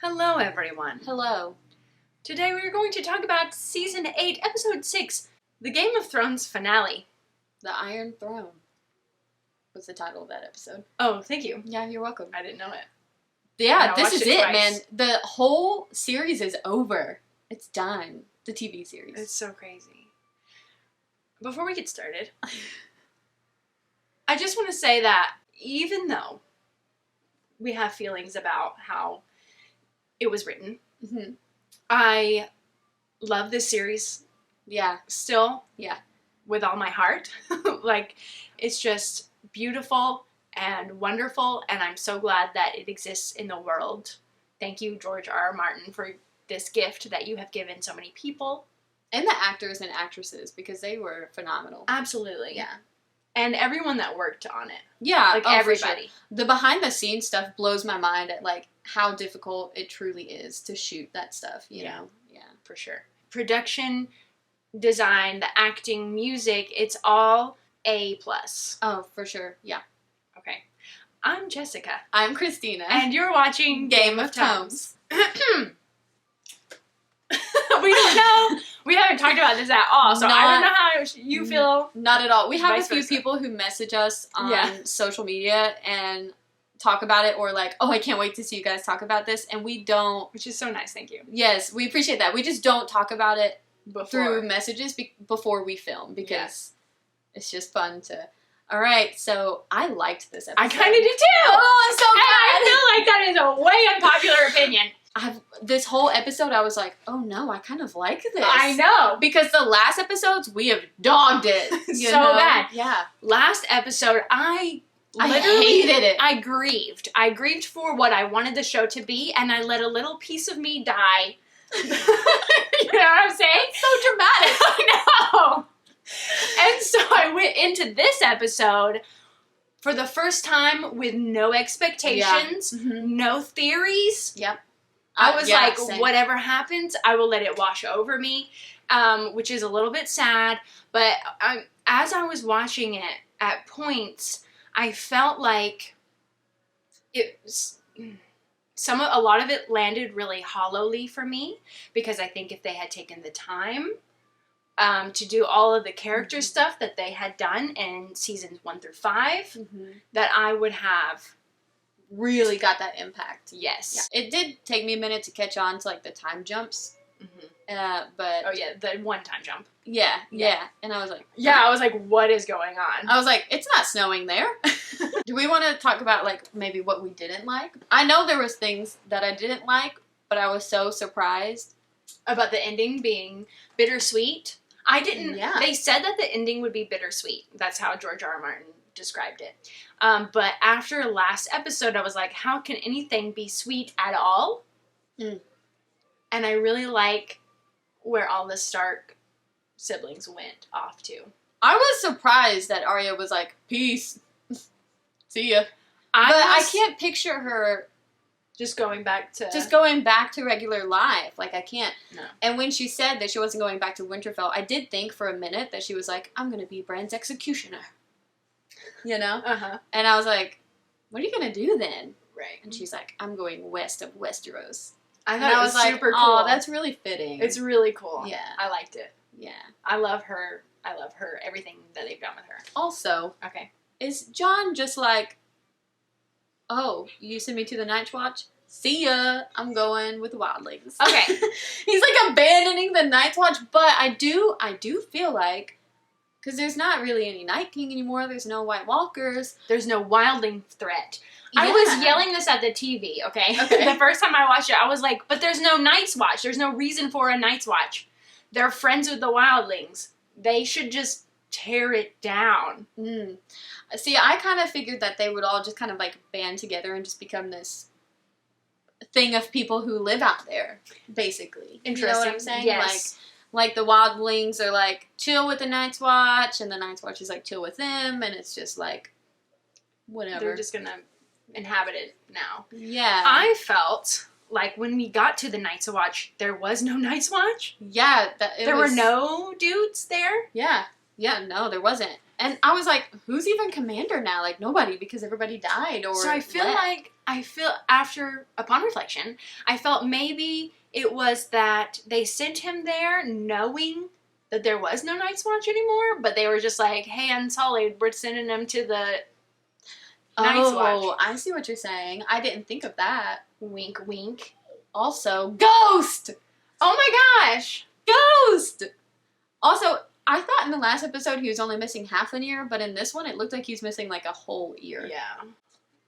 Hello, everyone. Hello. Today we are going to talk about Season 8, Episode 6, the Game of Thrones finale. The Iron Throne was the title of that episode. Oh, thank you. Yeah, you're welcome. I didn't know it. Yeah, this is it, man. The whole series is over. It's done. The TV series. It's so crazy. Before we get started, I just want to say that even though we have feelings about how it was written, I love this series. Yeah. Still. Yeah. With all my heart. Like, it's just beautiful and wonderful, and I'm so glad that it exists in the world. Thank you, George R.R. Martin, for this gift that you have given so many people. And the actors and actresses, because they were phenomenal. Absolutely. Yeah. And everyone that worked on it. Yeah. Like, everybody. The behind-the-scenes stuff blows my mind at, like, how difficult it truly is to shoot that stuff, you know? Yeah. For sure. Production, design, the acting, music, it's all A+. Oh, for sure. Yeah. Okay. I'm Jessica. I'm Christeena. And you're watching Game of Tomes. We don't know. We haven't talked about this at all, so I don't know how you feel. Not at all. We have a few versa. people who message us on social media and talk about it, or like, oh, I can't wait to see you guys talk about this, and we don't. Which is so nice, thank you. Yes, we appreciate that. We just don't talk about it Before. through messages before we film, because it's just fun to... All right, so I liked this episode. I kind of did too. Oh, I'm so glad. And I feel like that is a way unpopular opinion. This whole episode, I was like, oh no, I kind of like this. I know. Because the last episodes, we have dogged it. So bad. Yeah. Last episod, I hated it. I grieved. I grieved for what I wanted the show to be, and I let a little piece of me die. You know what I'm saying? So dramatic. I know. And so I went into this episode for the first time with no expectations, no theories. Yep. I was like, same. whatever happens, I will let it wash over me, which is a little bit sad. But as I was watching it, at points, I felt like a lot of it landed really hollowly for me, because I think if they had taken the time to do all of the character stuff that they had done in seasons 1 through 5, that I would have really got that impact. Yes. Yeah. It did take me a minute to catch on to like the time jumps. But oh yeah, the one-time jump. Yeah. And I was like, I was like, what is going on? I was like, it's not snowing there. Do we want to talk about like maybe what we didn't like? I know there was things that I didn't like, but I was so surprised about the ending being bittersweet. I didn't. Yeah. They said that the ending would be bittersweet. That's how George R.R. Martin described it. But after last episode, I was like, how can anything be sweet at all? And I really like where all the Stark siblings went off to. I was surprised that Arya was like, peace. See ya. I can't picture her just going back to regular life. Like, I can't. No. And when she said that she wasn't going back to Winterfell, I did think for a minute that she was like, I'm going to be Bran's executioner. You know? And I was like, what are you going to do then? Right. And she's like, I'm going west of Westeros. I thought it was super cool. Oh, that's really fitting. It's really cool. Yeah. I liked it. Yeah. I love her. I love her. Everything that they've done with her. Also, okay, is Jon just like, oh, you send me to the Night's Watch? See ya. I'm going with the Wildlings. Okay. He's like abandoning the Night's Watch, but I do feel like, because there's not really any Night King anymore. There's no White Walkers. There's no wildling threat. Yeah. I was yelling this at the TV, okay? The first time I watched it, I was like, but there's no Night's Watch. There's no reason for a Night's Watch. They're friends with the wildlings. They should just tear it down. See, I kind of figured that they would all just kind of like band together and just become this thing of people who live out there, basically. Interesting. You know what I'm saying? Yes. Like the wildlings are like chill with the Night's Watch, and the Night's Watch is like chill with them, and it's just like whatever. They're just gonna inhabit it now. Yeah. I felt like when we got to the Night's Watch, there was no Night's Watch. Yeah. There were no dudes there. Yeah. Yeah, no, there wasn't. And I was like, who's even commander now? Like, nobody, because everybody died or So I feel after, upon reflection, I felt maybe it was that they sent him there knowing that there was no Night's Watch anymore, but they were just like, hey, Unsullied, we're sending him to the Night's Watch. Oh, I see what you're saying. I didn't think of that. Wink, wink. Also, Ghost! Oh my gosh! Ghost! Also, I thought in the last episode he was only missing half an ear, but in this one it looked like he's missing like a whole ear.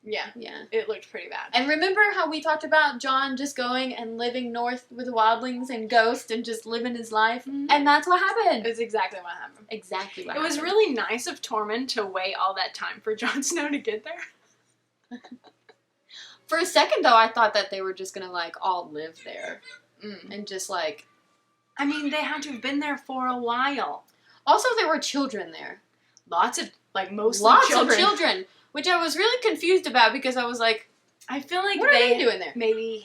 Yeah. It looked pretty bad. And remember how we talked about John just going and living north with the wildlings and Ghost and just living his life? Mm-hmm. And that's what happened. It's exactly what happened. Exactly what happened. It was really nice of Tormund to wait all that time for Jon Snow to get there. For a second, though, I thought that they were just gonna, like, all live there. And just, like... I mean, they had to have been there for a while. Also, there were children there. Lots of, like, mostly Lots children. Lots of children. Which I was really confused about because I was like... I feel like what are they doing there? Maybe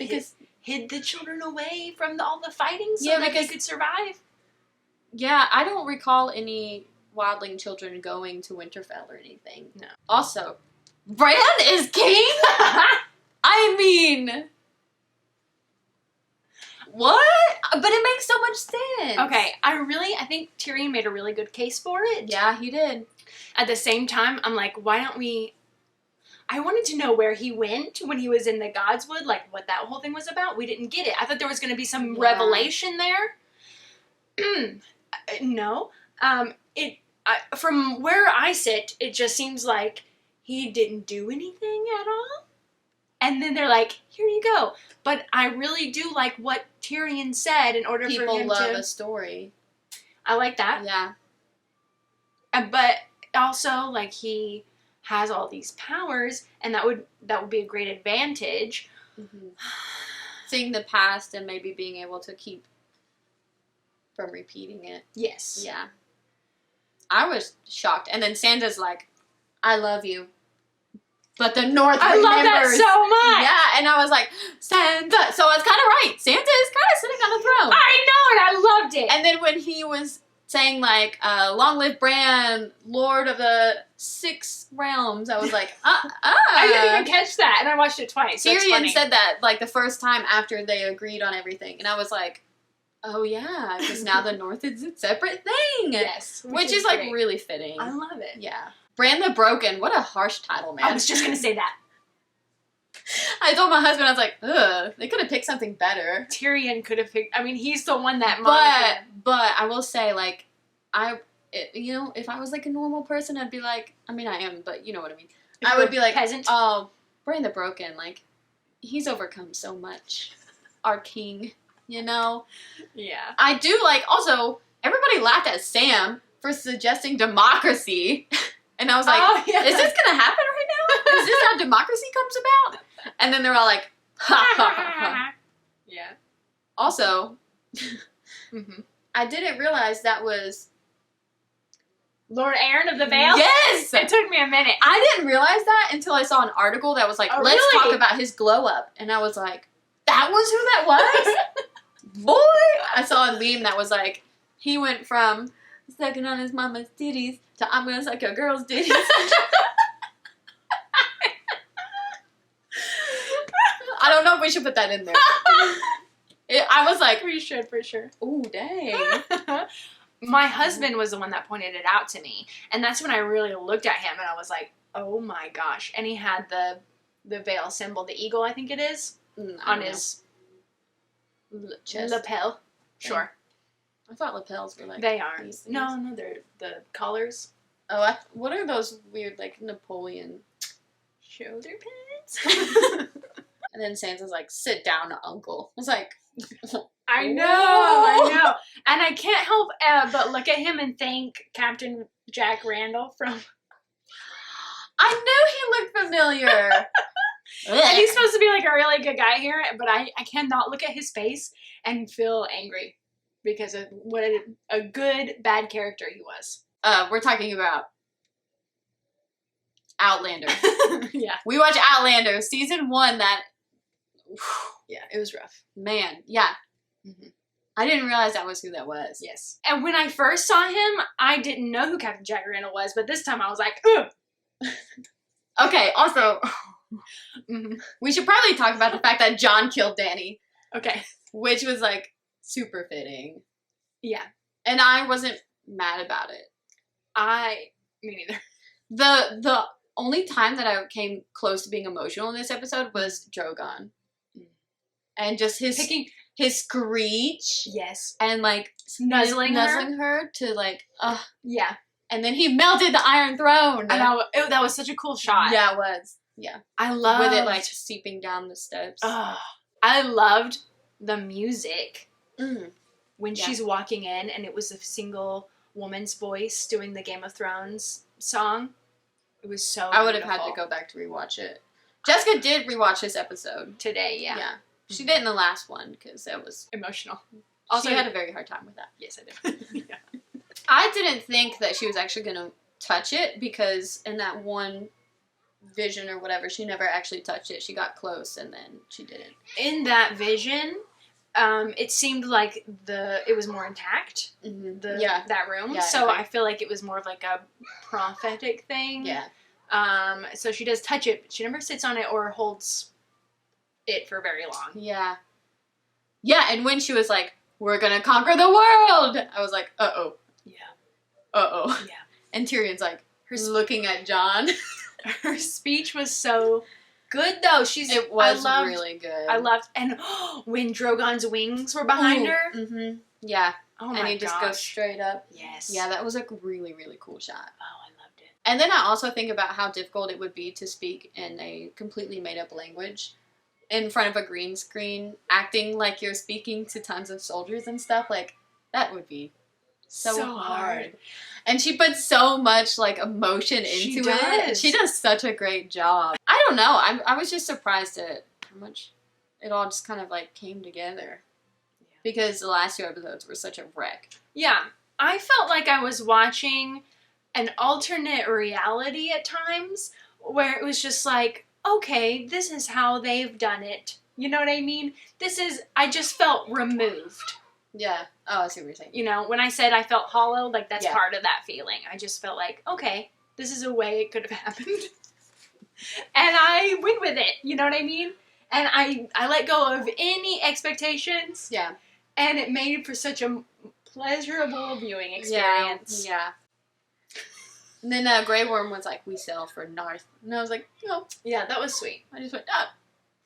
hid the children away from all the fighting so that they could survive. Yeah, I don't recall any wildling children going to Winterfell or anything. No. Also, Bran is king? I mean... What? But it makes so much sense. Okay, I think Tyrion made a really good case for it. Yeah, he did. At the same time, I'm like, why don't we... I wanted to know where he went when he was in the Godswood, like what that whole thing was about. We didn't get it. I thought there was going to be some revelation there. No. From where I sit, it just seems like he didn't do anything at all. And then they're like, here you go. But I really do like what Tyrion said in order for him to... People love a story. I like that. Yeah. But also, like, he has all these powers, and that would be a great advantage. Mm-hmm. Seeing the past and maybe being able to keep from repeating it. Yes. Yeah. I was shocked. And then Sansa's like, I love you. But the North remembers. I love that so much. Yeah, and I was like, Sansa. So I was kind of right. Sansa is kind of sitting on the throne. I know, and I loved it. And then when he was saying, like, long live Bran, Lord of the 6 Realms, I was like, I didn't even catch that, and I watched it twice. Tyrion said that, like, the first time after they agreed on everything. And I was like, oh, yeah, because now the North is a separate thing. Yes. Which is, like, really fitting. I love it. Yeah. Bran the Broken. What a harsh title, man. I was just going to say that. I told my husband, I was like, ugh, they could have picked something better. Tyrion could have picked, I mean, he's the one that... But I will say, like, if I was, like, a normal person, I'd be like, I mean, I am, but you know what I mean. I would be like, peasant. Oh, Bran the Broken, like, he's overcome so much. Our king, you know? Yeah. I do, like, also, everybody laughed at Sam for suggesting democracy. And I was like, is this going to happen right now? Is this how democracy comes about? And then they're all like, ha, ha, ha, ha. Yeah. Also, I didn't realize that was... Lord Aaron of the Vale? Yes! It took me a minute. I didn't realize that until I saw an article that was like, let's talk about his glow up. And I was like, that was who that was? Boy! I saw a meme that was like, he went from sucking on his mama's titties to I'm gonna suck your girl's titties. I don't know if we should put that in there. I was like, we should for sure. Ooh, dang. My husband was the one that pointed it out to me, and that's when I really looked at him and I was like, oh my gosh. And he had the Vale symbol, the eagle, I think it is, on his chest. lapel. Sure. I thought lapels were like... They are. No, they're the collars. Oh, what are those weird, like, Napoleon... Shoulder pads? And then Sansa's like, sit down, uncle. I was like... I know. And I can't help but look at him and thank Captain Jack Randall from... I knew he looked familiar. And he's supposed to be like a really good guy here, but I cannot look at his face and feel angry. Because of what a good, bad character he was. We're talking about Outlander. Yeah. We watched Outlander, season 1, that... Yeah, it was rough. Man, yeah. I didn't realize that was who that was. Yes. And when I first saw him, I didn't know who Captain Jack Randall was, but this time I was like, ugh. Okay, also, we should probably talk about the fact that John killed Danny. Okay. Which was, like, super fitting. Yeah. And I wasn't mad about it. Me neither. The only time that I came close to being emotional in this episode was Drogon. And just his screech. Yes. And, like, nuzzling her to, like, yeah. And then he melted the Iron Throne. And that was such a cool shot. Yeah, it was. Yeah. I loved... With it, like, seeping down the steps. I loved the music. Mm. When she's walking in and it was a single woman's voice doing the Game of Thrones song. It was so I would have had to go back to rewatch it. Jessica did rewatch this episode. Today, yeah. Yeah. She did in the last one because it was... emotional. Also, she had a very hard time with that. Yes, I did. Yeah. I didn't think that she was actually going to touch it because in that one vision or whatever, she never actually touched it. She got close and then she didn't. In that vision, it seemed like it was more intact. Mm-hmm. That room. Yeah, so I feel like it was more of like a prophetic thing. Yeah. So she does touch it, but she never sits on it or holds it for very long. Yeah. Yeah, and when she was like, "We're gonna conquer the world," I was like, "Uh-oh." Yeah. Uh-oh. Yeah. And Tyrion's like, looking at John. Her speech was so good, though. It was really good. I loved, and when Drogon's wings were behind her. Mm-hmm. Yeah. Oh my gosh. And he just goes straight up. Yes. Yeah, that was a really, really cool shot. Oh, I loved it. And then I also think about how difficult it would be to speak in a completely made-up language in front of a green screen, acting like you're speaking to tons of soldiers and stuff. Like, that would be so hard. And she puts so much, like, emotion into it. She does such a great job. I don't know. I was just surprised at how much it all just kind of, like, came together. Yeah. Because the last two episodes were such a wreck. Yeah. I felt like I was watching an alternate reality at times where it was just like, okay, this is how they've done it. You know what I mean? I just felt removed. Yeah. Oh, I see what you're saying. You know, when I said I felt hollow, like, that's part of that feeling. I just felt like, okay, this is a way it could have happened. And I went with it, you know what I mean? And I let go of any expectations. Yeah. And it made for such a pleasurable viewing experience. Yeah. And then Grey Worm was like, "We sail for North." And I was like, "No." Yeah, that was sweet. I just went, "Oh."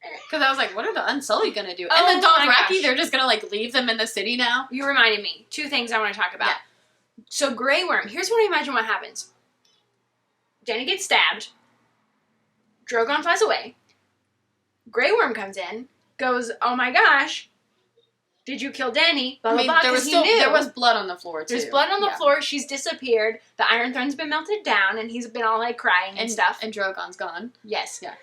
Because I was like, what are the Unsullied going to do? Oh, and the Dothraki, they're just going to, like, leave them in the city now? You reminded me. 2 things I want to talk about. Yeah. So, Grey Worm, here's what I imagine what happens. Dany gets stabbed. Drogon flies away. Grey Worm comes in, goes, "Oh my gosh, did you kill Dany?" Blah, blah, blah, there was blood on the floor, too. There's blood on the floor. She's disappeared. The Iron Throne's been melted down, and he's been all, like, crying and stuff. And Drogon's gone. Yes. Yeah.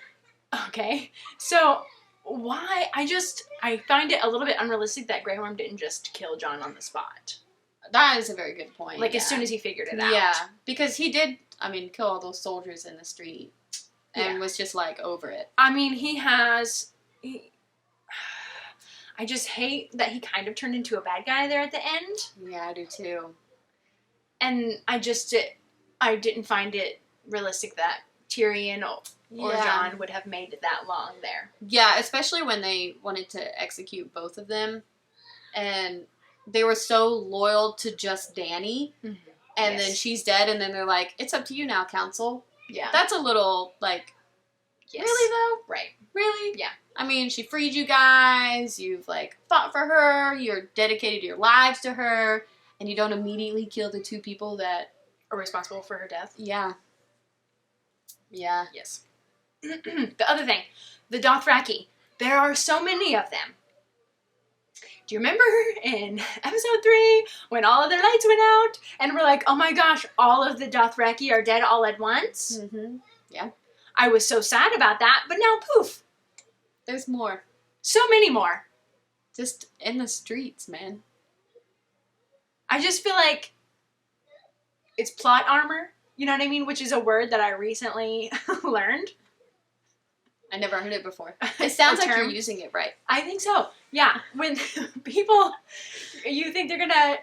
Okay. So, why? I find it a little bit unrealistic that Grey Worm didn't just kill Jon on the spot. That is a very good point. Like, as soon as he figured it out. Yeah. Because he did, kill all those soldiers in the street. And was just, like, over it. I mean, I just hate that he kind of turned into a bad guy there at the end. Yeah, I do too. And I didn't find it realistic that Tyrion or Jon would have made it that long there. Yeah, especially when they wanted to execute both of them. And they were so loyal to just Dany. Mm-hmm. And then she's dead, and then they're like, "It's up to you now, Council." Yeah. That's a little, like, really, though? Right. Really? Yeah. I mean, she freed you guys, you've, like, fought for her, you're dedicated your lives to her, and you don't immediately kill the 2 people that are responsible for her death. Yeah. Yeah. Yes. The other thing, the Dothraki. There are so many of them. Do you remember in episode 3 when all of their lights went out and we're like, oh my gosh, all of the Dothraki are dead all at once? Mm-hmm. Yeah. I was so sad about that, but now poof. There's more. So many more. Just in the streets, man. I just feel like it's plot armor, you know what I mean? Which is a word that I recently learned. I never heard it before. It sounds like you're using it right. I think so. Yeah. When people You think they're gonna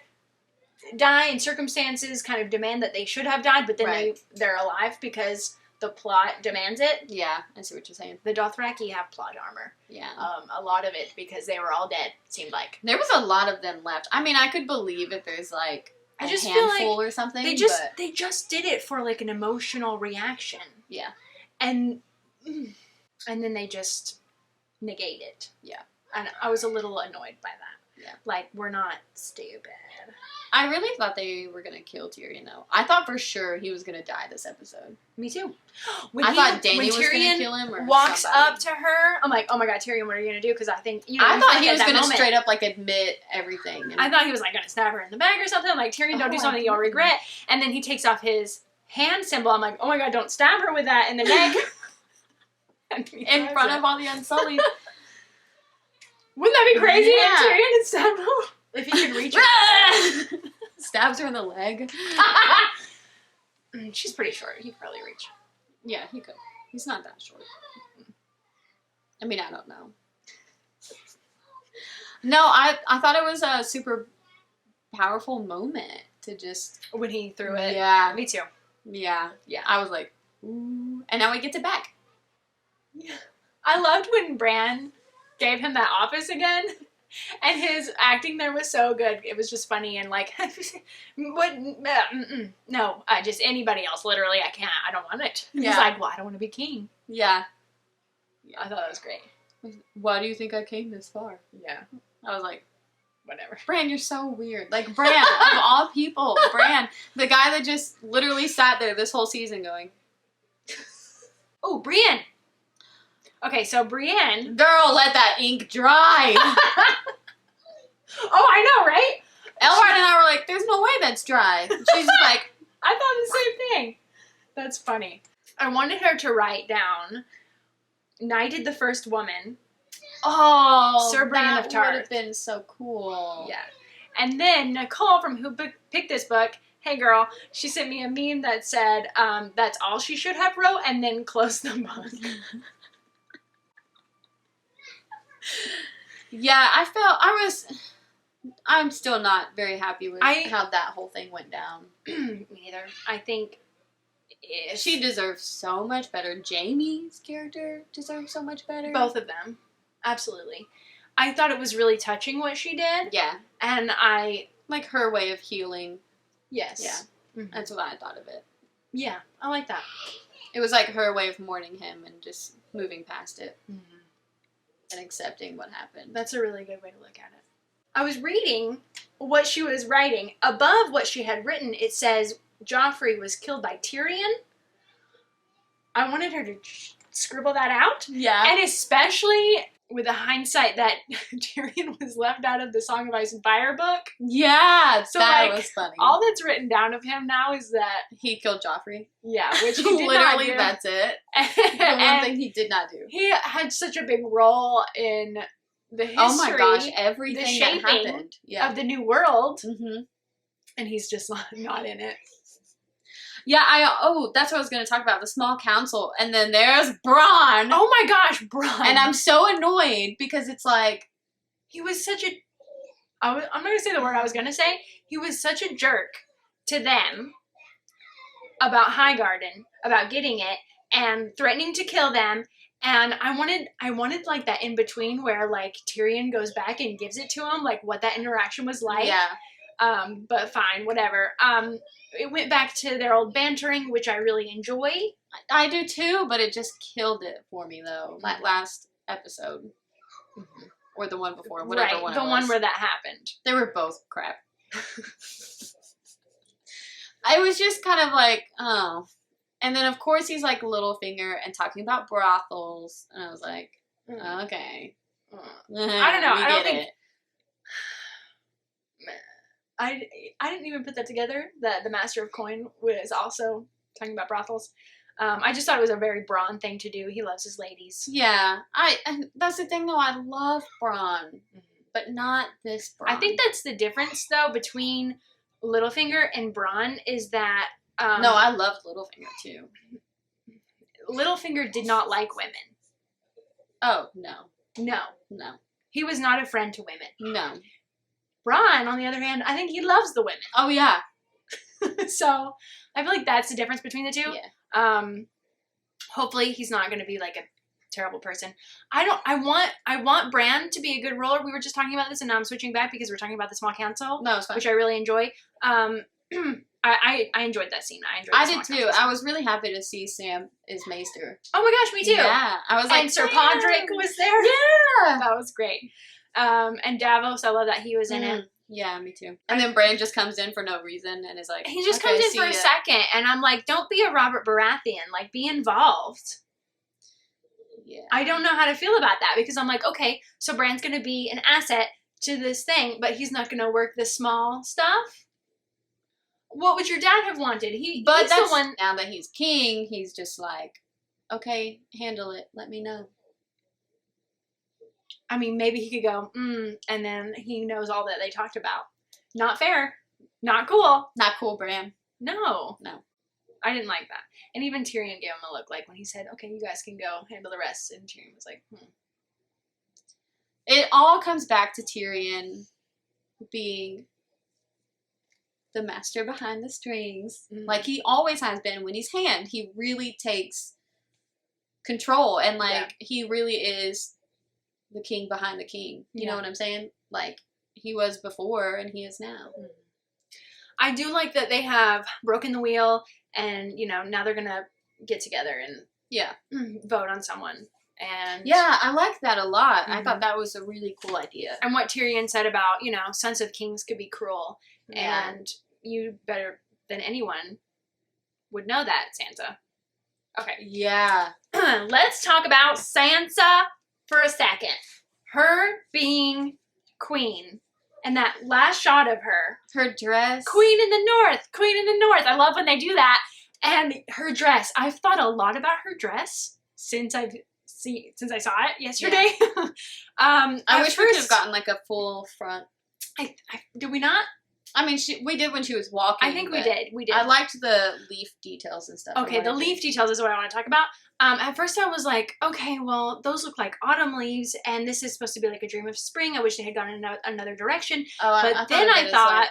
die and circumstances kind of demand that they should have died, but then they're alive because the plot demands it? Yeah, I see what you're saying. The Dothraki have plot armor. Yeah. A lot of it because they were all dead, seemed like. There was a lot of them left. I mean, I could believe if there's like a handful feel like or something. They just did it for like an emotional reaction. Yeah. And then they just negate it. Yeah. And I was a little annoyed by that. Yeah. Like, we're not stupid. I really thought they were going to kill Tyrion, though. I thought for sure he was going to die this episode. Me too. I thought Dany was going to kill him or walks somebody. up to her, I'm like, oh my god, Tyrion, what are you going to do? Because I think, I thought he was going to straight up, like, admit everything. And I thought he was, like, going to stab her in the back or something. I'm like, Tyrion, don't do something you'll regret. And then he takes off his hand symbol. I'm like, oh my god, don't stab her with that in the neck. In front of all the Unsullied. Wouldn't that be crazy if Tyrion had stabbed her? If he could reach her. Stabs her in the leg. She's pretty short. He could probably reach. Yeah, he could. He's not that short. I mean, I don't know. No, I thought it was a super powerful moment to just... When he threw it. Yeah. Me too. Yeah. Yeah. I was like, ooh. And now he gets it back. Yeah. I loved when Bran gave him that office again. And his acting there was so good. It was just funny and like, what? No, just anybody else. Literally, I can't. I don't want it. Yeah. He's like, well, I don't want to be king. Yeah. I thought that was great. Why do you think I came this far? Yeah. I was like, whatever. Bran, you're so weird. Like, Bran, of all people, Bran, the guy that just literally sat there this whole season going, oh, Brienne. Okay, so Brienne... Girl, let that ink dry! Oh, I know, right? Elrond and I were like, there's no way that's dry. She's just like... I thought the same thing. That's funny. I wanted her to write down, knighted the first woman. Oh, Sir Brienne of Tarth. That would have been so cool. Yeah. And then Nicole, from who picked this book, hey girl, she sent me a meme that said, that's all she should have wrote, and then closed the book. Yeah, I'm still not very happy with how that whole thing went down. Me neither. I think she deserves so much better. Jamie's character deserves so much better. Both of them. Absolutely. I thought it was really touching what she did. Yeah. And I... Like her way of healing. Yes. Yeah. Mm-hmm. That's what I thought of it. Yeah, I like that. It was like her way of mourning him and just moving past it. Mm-hmm. And accepting what happened. That's a really good way to look at it. I was reading what she was writing. Above what she had written, it says Joffrey was killed by Tyrion. I wanted her to scribble that out. Yeah. And especially with the hindsight that Tyrion was left out of the Song of Ice and Fire book. Yeah, so that was funny. All that's written down of him now is that he killed Joffrey. Yeah, which he did literally not do. That's it. The one thing he did not do. He had such a big role in the history. Oh my gosh, everything the shaping that happened of the new world. Mm-hmm. And he's just not in it. Yeah, that's what I was going to talk about, the small council. And then there's Bronn. Oh my gosh, Bronn. And I'm so annoyed because it's like... He was such a... I'm not going to say the word I was going to say. He was such a jerk to them about Highgarden, about getting it, and threatening to kill them. And I wanted like that in between where like Tyrion goes back and gives it to him, like what that interaction was like. Yeah. But fine, whatever. It went back to their old bantering, which I really enjoy. I do too, but it just killed it for me though. That last episode. Mm-hmm. Or the one before, whatever one it was. The one where that happened. They were both crap. I was just kind of like, oh. And then of course he's like Littlefinger and talking about brothels. And I was like, okay. I don't know. I don't think... I didn't even put that together, that the Master of Coin was also talking about brothels. I just thought it was a very Bronn thing to do. He loves his ladies. Yeah. And that's the thing, though. I love Bronn, but not this Bronn. I think that's the difference, though, between Littlefinger and Bronn is that... no, I loved Littlefinger, too. Littlefinger did not like women. Oh, no. No. No. He was not a friend to women. No. Ron, on the other hand, I think he loves the women. Oh, yeah. So I feel like that's the difference between the two. Yeah. Hopefully he's not going to be like a terrible person. I want Bran to be a good ruler. We were just talking about this, and now I'm switching back because we're talking about the small council, No, it's fine. which I really enjoy. I enjoyed that scene. I did too. I was really happy to see Sam is Maester. Oh my gosh, me too. Yeah, I was like, and Sir Podrick was there. Yeah, That was great. And Davos, I love that he was in it. Yeah, me too. And then Bran just comes in for no reason and is like, he just comes in for a second, and I'm like, don't be a Robert Baratheon. Like, be involved. Yeah. I don't know how to feel about that because I'm like, okay, so Bran's going to be an asset to this thing, but he's not going to work the small stuff. What would your dad have wanted? He's the one. Now that he's king, he's just like, okay, handle it. Let me know. I mean, maybe he could go, and then he knows all that they talked about. Not fair. Not cool. Not cool, Bran. No. No. I didn't like that. And even Tyrion gave him a look like when he said, okay, you guys can go handle the rest. And Tyrion was like, It all comes back to Tyrion being the master behind the strings. Mm-hmm. Like he always has been. When he's hand, he really takes control. And like, he really is the king behind the king. You know what I'm saying? Like, he was before and he is now. I do like that they have broken the wheel and, now they're going to get together and vote on someone. And yeah, I like that a lot. Mm-hmm. I thought that was a really cool idea. And what Tyrion said about, sons of kings could be cruel. Yeah. And you better than anyone would know that, Sansa. Okay. Yeah. Let's talk about Sansa for a second. Her being queen. And that last shot of her. Her dress. Queen in the North. Queen in the North. I love when they do that. And her dress. I've thought a lot about her dress since I saw it yesterday. Yeah. I wish we could have gotten like a full front. Did we not? I mean, we did when she was walking. I think we did. I liked the leaf details and stuff. Okay, the leaf details is what I want to talk about. At first I was like, okay, well, those look like autumn leaves, and this is supposed to be like a dream of spring. I wish they had gone in another direction. Oh, but then I thought,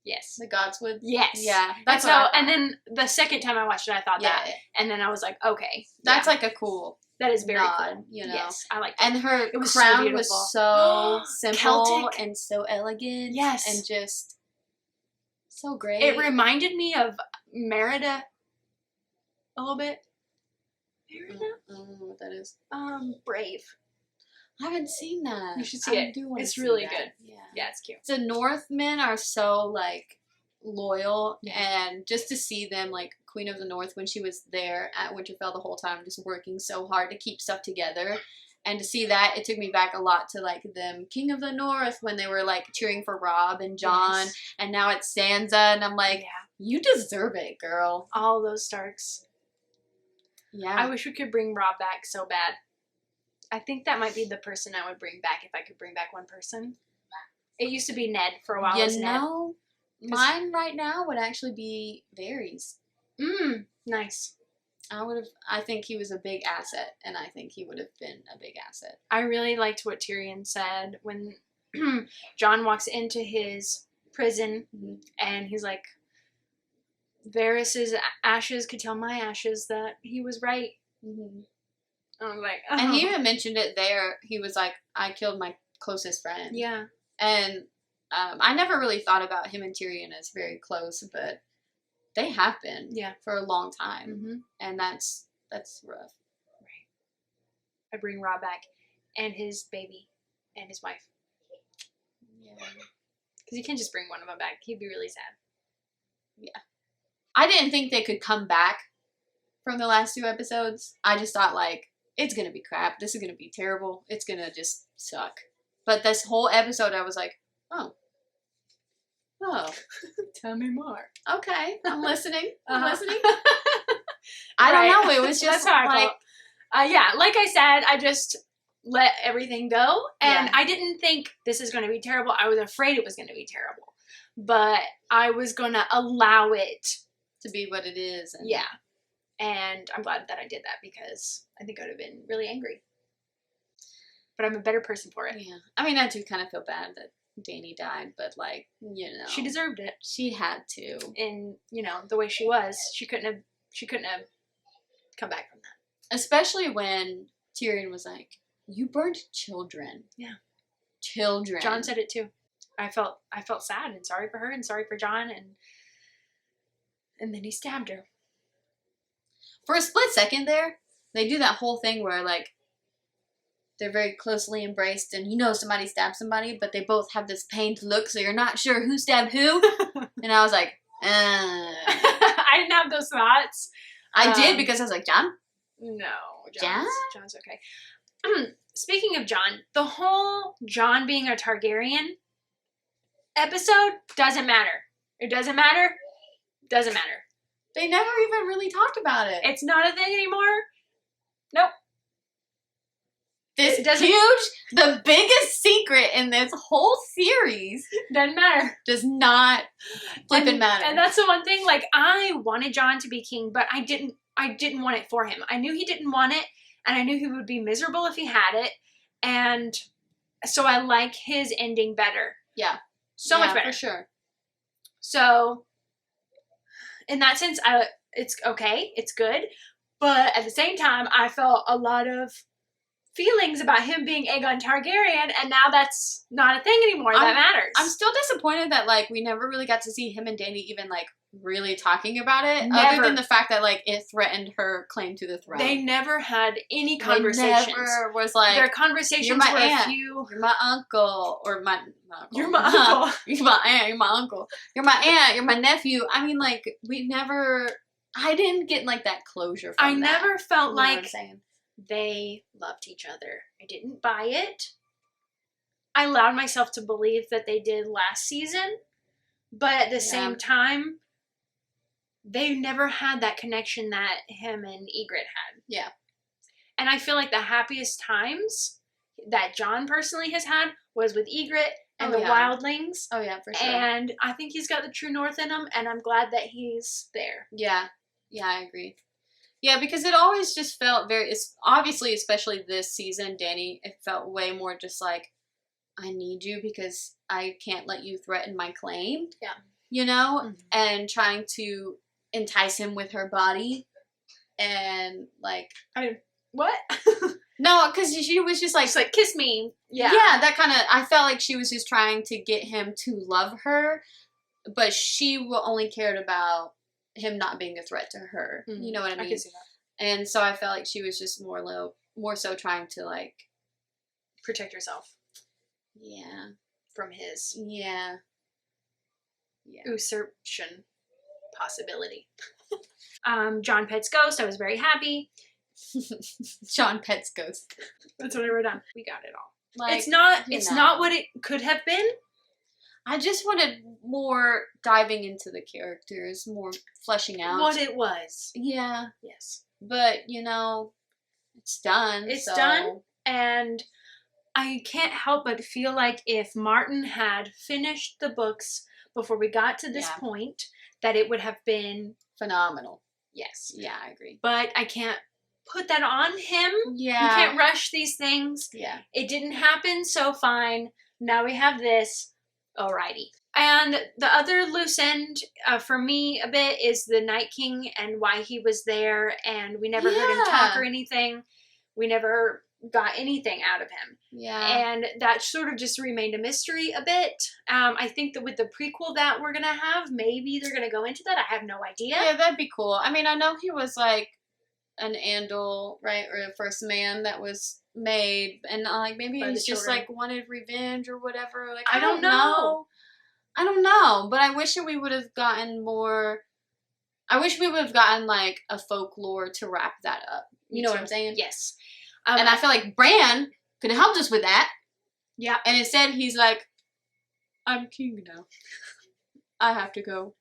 yes, the Godswood. Yes. Yeah, that's how. And then the second time I watched it, I thought that, and then I was like, okay, that's like a cool. That is very nod, cool. Yes, I like that. And her crown was so simple Celtic. And so elegant. Yes. And just so great. It reminded me of Merida a little bit. Merida? I don't know what that is. Brave. I haven't seen that. You should see it. It's really good. Yeah, it's cute. The Northmen are so, like, loyal, and just to see them, like, Queen of the North, when she was there at Winterfell the whole time, just working so hard to keep stuff together, and to see that, it took me back a lot to, like, them King of the North, when they were, like, cheering for Robb and Jon, and now it's Sansa, and I'm like, you deserve it, girl. All those Starks. Yeah. I wish we could bring Robb back so bad. I think that might be the person I would bring back if I could bring back one person. It used to be Ned for a while. Mine right now would actually be Varys. Nice. I think he was a big asset, and I think he would have been a big asset. I really liked what Tyrion said when Jon walks into his prison, and he's like, Varys' ashes could tell my ashes that he was right. I was like, And he even mentioned it there. He was like, I killed my closest friend. Yeah. And I never really thought about him and Tyrion as very close, but they have been for a long time. And that's rough. Right. I'd bring Robb back and his baby and his wife. Yeah. Because you can't just bring one of them back. He'd be really sad. Yeah. I didn't think they could come back from the last 2 episodes. I just thought, like, it's going to be crap. This is going to be terrible. It's going to just suck. But this whole episode, I was like, oh. Tell me more. Okay. I'm listening. I'm listening. I don't know. It was just like... like I said, I just let everything go. And I didn't think this is going to be terrible. I was afraid it was going to be terrible. But I was going to allow it to be what it is. And And I'm glad that I did that because I think I would have been really angry. But I'm a better person for it. Yeah. I mean, I do kind of feel bad that Dany died, but like, you know, she deserved it. She had to. In, you know, the way she was, she couldn't have come back from that. Especially when Tyrion was like, "You burned children." Yeah. Children. Jon said it too. I felt sad and sorry for her and sorry for Jon, and then he stabbed her. For a split second there, they do that whole thing where like they're very closely embraced and you know somebody stabbed somebody, but they both have this pained look, so you're not sure who stabbed who. And I was like, I didn't have those thoughts. I did because I was like, Jon? No. Jon's okay. Speaking of Jon, the whole Jon being a Targaryen episode doesn't matter. It doesn't matter. Doesn't matter. They never even really talked about it. It's not a thing anymore. Nope. This the biggest secret in this whole series doesn't matter. Does not flippin' matter. And that's the one thing, like, I wanted Jon to be king, but I didn't want it for him. I knew he didn't want it, and I knew he would be miserable if he had it, and so I like his ending better. Yeah. So much better. For sure. So, in that sense, it's okay, it's good, but at the same time, I felt a lot of feelings about him being Aegon Targaryen, and now that's not a thing anymore. That matters. I'm still disappointed that like we never really got to see him and Dany even like really talking about it, never. Other than the fact that like it threatened her claim to the throne. They never had any conversations. They never was like their conversations you're my were aunt, a few. You're my uncle, or my uncle. You're my uncle. You're my aunt. You're my uncle. You're my aunt. You're my nephew. I mean, like we never. I didn't get like that closure. From that. Never felt You know like what I'm saying? They loved each other. I didn't buy it. I allowed myself to believe that they did last season, but at the same time, they never had that connection that him and Ygritte had. Yeah. And I feel like the happiest times that Jon personally has had was with Ygritte and the wildlings. Oh yeah, for sure. And I think he's got the true north in him, and I'm glad that he's there. Yeah. Yeah, I agree. Yeah, because it always just felt obviously, especially this season, Dany, it felt way more just like, I need you because I can't let you threaten my claim. Yeah. You know? And trying to entice him with her body. And like... What? No, because she was just like... She's like, kiss me. Yeah. Yeah, that kind of... I felt like she was just trying to get him to love her. But she only cared about him not being a threat to her. You know what I mean? I can see that. And so I felt like she was just more so trying to like protect herself. Yeah. From his usurpation possibility. Jon pets Ghost. I was very happy. Jon pets Ghost. That's what I wrote down. We got it all. Like, it's not what it could have been. I just wanted more diving into the characters, more fleshing out what it was. Yeah. Yes. But, you know, it's done. It's done, and I can't help but feel like if Martin had finished the books before we got to this point, that it would have been phenomenal. Yes. Yeah, I agree. But I can't put that on him. Yeah. You can't rush these things. Yeah. It didn't happen, so fine. Now we have this. Alrighty. And the other loose end for me a bit is the Night King and why he was there, and we never heard him talk or anything. We never got anything out of him. Yeah. And that sort of just remained a mystery a bit. I think that with the prequel that we're going to have, maybe they're going to go into that. I have no idea. Yeah, that'd be cool. I mean, I know he was like an Andal, right? Or the first man that was made, and like maybe he's just like wanted revenge or whatever. Like I don't know. I don't know, but I wish we would have gotten more. I wish we would have gotten like a folklore to wrap that up. You know what I'm saying? Yes. And I feel like Bran could have helped us with that. Yeah. And instead, he's like, "I'm king now. I have to go."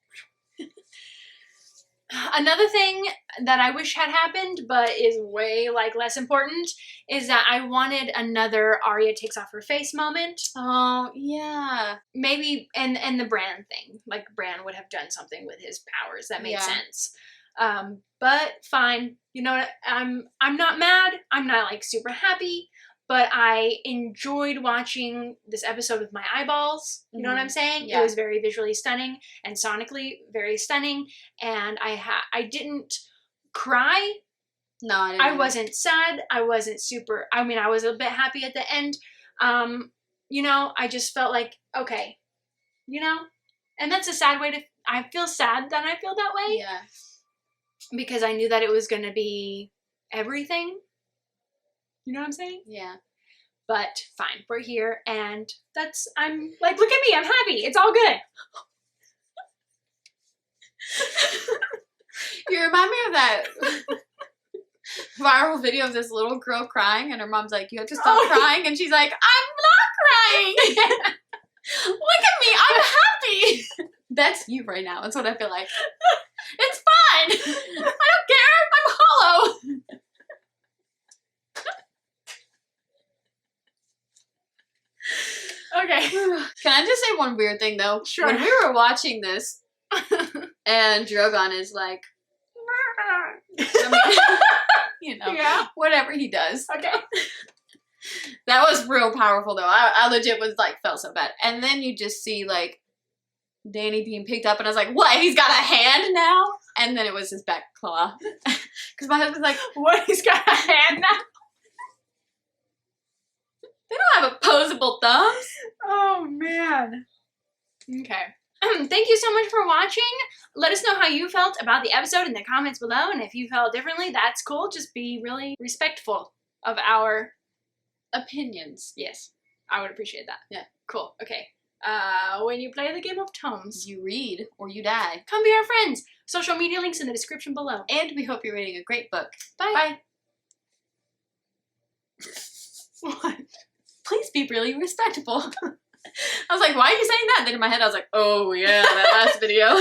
Another thing that I wish had happened, but is way like less important, is that I wanted another Arya takes off her face moment. Oh yeah, maybe and the Bran thing, like Bran would have done something with his powers that made sense. But fine, you know what? I'm not mad. I'm not like super happy, but I enjoyed watching this episode with my eyeballs. You know what I'm saying? Yeah. It was very visually stunning and sonically very stunning. And I didn't cry. No, I didn't. I wasn't sad. I wasn't super. I mean, I was a bit happy at the end. You know, I just felt like, okay, you know, and that's a sad way to. I feel sad that I feel that way. Yeah. Because I knew that it was going to be everything. You know what I'm saying? Yeah. But fine, we're here, and I'm like, look at me, I'm happy. It's all good. You remind me of that viral video of this little girl crying, and her mom's like, you have to stop crying, and she's like, I'm not crying. Look at me, I'm happy. That's you right now. That's what I feel like. It's fine. I don't care. I'm hollow. Okay. Can I just say one weird thing, though? Sure. When we were watching this, and Drogon is like, I mean, you know, yeah. whatever he does. Okay. That was real powerful, though. I legit was like, felt so bad. And then you just see, like, Danny being picked up, and I was like, what? He's got a hand now? And then it was his back claw. Because my husband's like, what? He's got a hand now? They don't have opposable thumbs. Oh, man. Okay. Thank you so much for watching. Let us know how you felt about the episode in the comments below. And if you felt differently, that's cool. Just be really respectful of our opinions. Yes. I would appreciate that. Yeah. Cool. Okay. When you play the Game of Tomes, you read or you die. Come be our friends. Social media links in the description below. And we hope you're reading a great book. Bye. Bye. What? Please be really respectable. I was like, why are you saying that? Then in my head I was like, oh yeah, that last video.